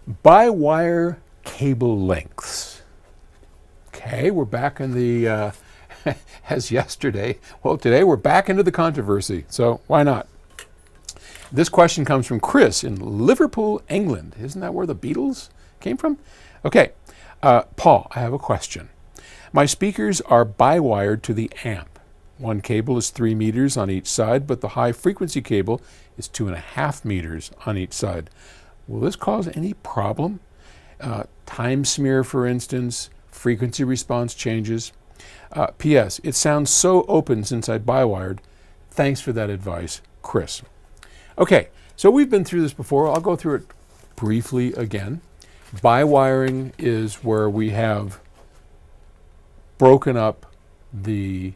By-wire cable lengths. Okay, we're back in the, as yesterday, well, today we're back into the controversy, so why not? This question comes from Chris in Liverpool, England. Isn't that where the Beatles came from? Okay, Paul, I have a question. My speakers are bi-wired to the amp. One cable is 3 meters on each side, but the high frequency cable is 2.5 meters on each side. Will this cause any problem? Time smear, for instance, frequency response changes. P.S. It sounds so open since I bi-wired. Thanks for that advice, Chris. Okay, so we've been through this before. I'll go through it briefly again. Bi-wiring is where we have broken up the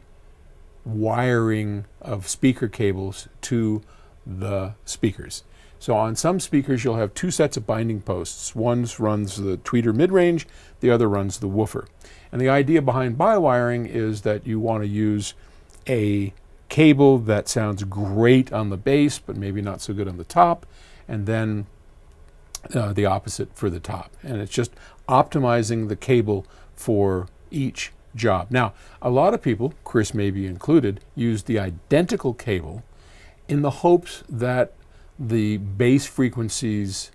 wiring of speaker cables to the speakers. So on some speakers you'll have two sets of binding posts. One runs the tweeter mid-range, the other runs the woofer. And the idea behind bi-wiring is that you want to use a cable that sounds great on the bass but maybe not so good on the top, and then the opposite for the top. And it's just optimizing the cable for each job. Now, a lot of people, Chris maybe included, use the identical cable in the hopes that the bass frequency's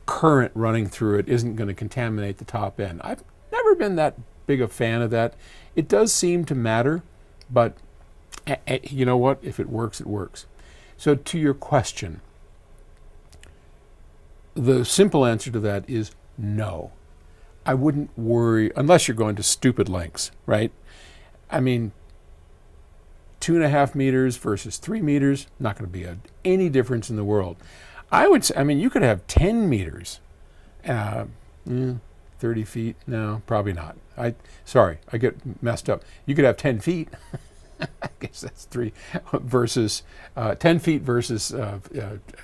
current running through it isn't going to contaminate the top end. I've never been that big a fan of that. It does seem to matter, but you know what? If it works, it works. So to your question, the simple answer to that is no. I wouldn't worry, unless you're going to stupid lengths, right? I mean, 2.5 meters versus 3 meters, not going to be any difference in the world. I would say, I mean, you could have 10 meters, 30 feet, no, probably not. Sorry, I get messed up. You could have 10 feet, I guess that's 3, versus 10 feet versus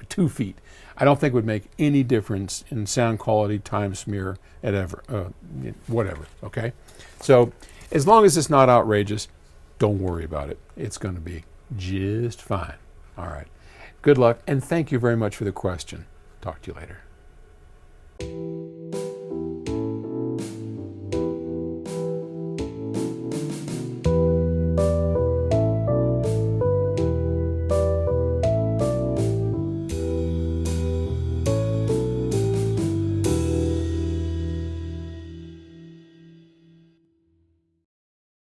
2 feet. I don't think it would make any difference in sound quality, time smear, whatever, okay? So as long as it's not outrageous, don't worry about it. It's going to be just fine. All right. Good luck, and thank you very much for the question. Talk to you later.